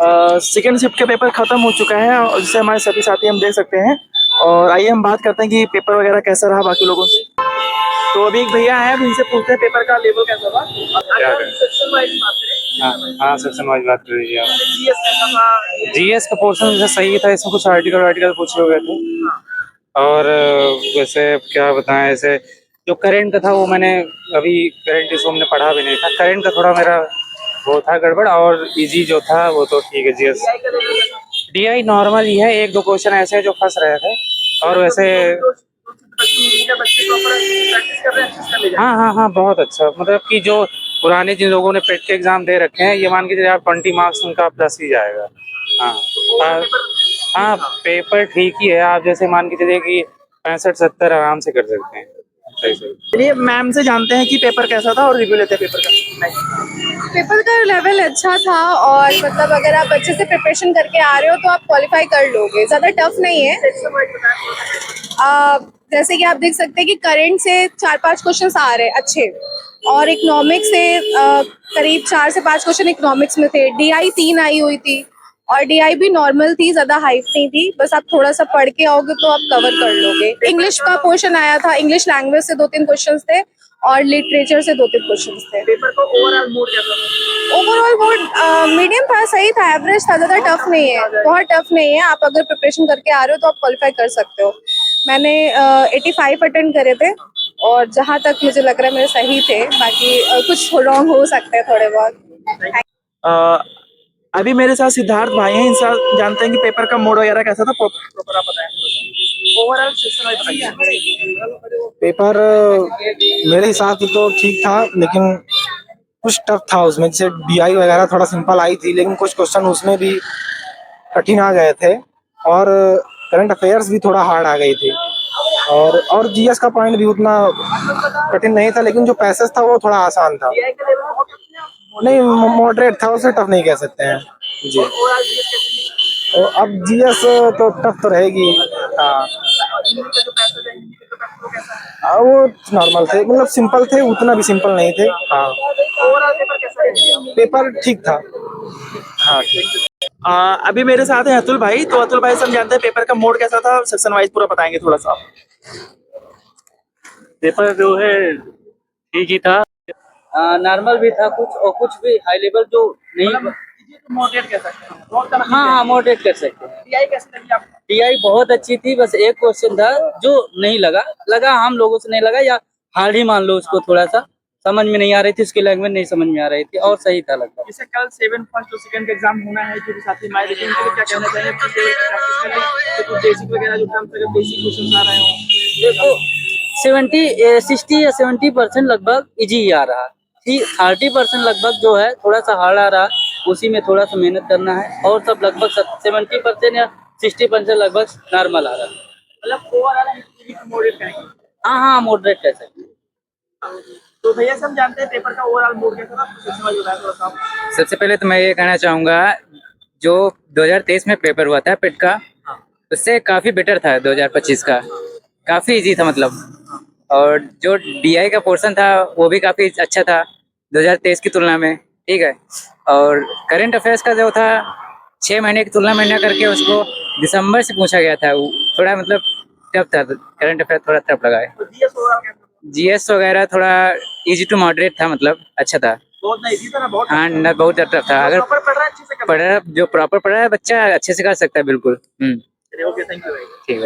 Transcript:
Second shift का paper खत्म हो चुका है और जिसे हमारे सभी साथी हम देख सकते हैं। और आइए हम बात करते हैं कि पेपर वगैरह कैसा रहा बाकी लोगों से। तो अभी एक भैया है, अब इनसे पूछते हैं पेपर का लेवल कैसा था। क्या करें? सेक्शन वाइज बात करें। हाँ हाँ, सेक्शन वाइज बात कर लीजिए आप। जीएस कैसा था? जीएस का पोर्शन जैसे सही था, इसमें कुछ आर्टिकल वार्टिकल पूछे हुए थे। और वैसे क्या बताएं, ऐसे जो करंट का था वो मैंने अभी करंट इसको हमने पढ़ा भी नहीं था। करंट का थोड़ा मेरा वो था गड़बड़, और इजी जो था वो तो ठीक है। जीएस डीआई नॉर्मल ही है, एक दो क्वेश्चन ऐसे हैं जो फंस रहे थे। और वैसे हाँ हाँ हाँ, बहुत अच्छा। मतलब कि जो पुराने जिन लोगों ने पेट के एग्जाम दे रखे हैं, ये मान के चलिए आप 20 मार्क्स उनका प्लस ही जाएगा। हाँ हाँ हाँ, पेपर ठीक ही है। आप जैसे मान के चलिए कि 65-70 आराम से कर सकते हैं। सही सही। चलिए मैम से जानते हैं कि पेपर कैसा था और रिव्यू लेते हैं पेपर का। पेपर का लेवल अच्छा था और मतलब अगर आप अच्छे से प्रिपरेशन करके आ रहे हो तो आप क्वालिफाई कर लोगे, ज़्यादा टफ नहीं है। जैसे कि आप देख सकते हैं कि करंट से 4-5 क्वेश्चंस आ रहे हैं अच्छे, और इकोनॉमिक्स से करीब 4 से 5 क्वेश्चन इकोनॉमिक्स में थे। डीआई 3 आई हुई थी और डीआई भी नॉर्मल थी, ज़्यादा हाइट नहीं थी। बस आप थोड़ा सा पढ़ के आओगे तो आप कवर कर लोगे। इंग्लिश का पोर्शन आया था, इंग्लिश लैंग्वेज से 2-3 क्वेश्चंस थे और लिटरेचर से 2-3 क्वेश्चंस थे। पेपर का ओवरऑल मूड कैसा था? ओवरऑल मूड मीडियम था, सही था, एवरेज था, ज़्यादा टफ नहीं है, बहुत टफ नहीं है। आप अगर प्रिपरेशन करके आ रहे हो तो आप क्वालिफाई कर सकते हो। मैंने 85 अटेंड करे थे और जहाँ तक मुझे लग रहा है मेरे सही थे, बाकी कुछ रॉन्ग हो सकते हैं थोड़े बहुत। अभी मेरे साथ सिद्धार्थ भाई हैं, इनसे जानते हैं कि पेपर का मोड वगैरह कैसा था। प्रॉपर आप बताएं ओवरऑल सेशन वाइज बताइए। पेपर मेरे हिसाब से तो ठीक था, लेकिन कुछ टफ था उसमें। जैसे बीआई वगैरह थोड़ा सिंपल आई थी, लेकिन कुछ क्वेश्चन उसमें भी कठिन आ गए थे, और करंट अफेयर्स भी थोड़ा हार्ड आ गई थी। और जीएस का पॉइंट भी उतना कठिन नहीं था, लेकिन जो पैसेज था वो थोड़ा आसान था। नहीं, मॉडरेट था, उसे टफ नहीं कह सकते हैं जी। तो अब जीएस तो टफ तो रहेगी। हाँ, वो नॉर्मल थे, मतलब सिंपल थे, उतना भी सिंपल नहीं थे। हाँ, पेपर ठीक था। हाँ ठीक। अभी मेरे साथ है अतुल भाई, तो अतुल भाई से हम जानते हैं पेपर का मोड कैसा था, सेक्शन वाइज पूरा बताएंगे थोड़ा सा। पेपर जो है ठीक ही था, नॉर्मल भी था कुछ, और कुछ भी हाई लेवल जो नहीं। मॉडरेट कह सकते हैं। हाँ हाँ, मॉडरेट कर सकते हैं। टीआई कैसी लगी आपको? टीआई बहुत अच्छी थी, बस एक क्वेश्चन था जो नहीं लगा हम लोगों से नहीं लगा, या हार्ड ही मान लो उसको। थोड़ा सा समझ में नहीं आ रही थी, उसकी लैंग्वेज नहीं समझ में आ रही थी, और सही था लगभग। जैसे कल 7 फर्स्ट और सेकंड का एग्जाम होना है, जो भी साथी हमारे, लेकिन उनके लिए क्या कहना चाहिए? प्रैक्टिस कर ले, तो बेसिक वगैरह जो टर्म्स अगर बेसिक क्वेश्चन आ रहे हो। देखो 60 या 70% लगभग इजी आ रहा, 30% लगभग जो है थोड़ा सा हार्ड आ रहा, उसी में थोड़ा सा मेहनत करना है। और सब लगभग 70% या 60% लगभग नॉर्मल आ रहा है। मतलब ओवरऑल मॉडरेट कहेंगे। हाँ हाँ, मॉडरेट कह सकते हैं। तो भैया से हम जानते हैं पेपर का ओवरऑल मूड कैसा था, सेक्शन वाइज बताएं थोड़ा सा। सबसे पहले तो मैं ये कहना चाहूँगा, जो 2023 में पेपर हुआ था पेट का, उससे काफ़ी बेटर था 2025 का। काफ़ी इजी था मतलब। और जो डीआई का पोर्शन था वो भी काफ़ी अच्छा था 2023 की तुलना में, ठीक है। और करंट अफेयर्स का जो था 6 महीने की तुलना में न करके उसको दिसंबर से पूछा गया था, वो थोड़ा मतलब टफ था। करंट अफेयर थोड़ा टफ लगा है। जीएस वगैरह थोड़ा इजी टू मॉडरेट था, मतलब अच्छा था। बहुत नहीं, इजी था ना? बहुत हाँ न, बहुत टफ था। अगर प्रॉपर पढ़ रहा है अच्छे से कर पढ़ रहा, जो प्रॉपर पढ़ रहा है बच्चा अच्छे से कर सकता है, बिल्कुल। रहा है। ओके, थैंक यू भाई। ठीक है।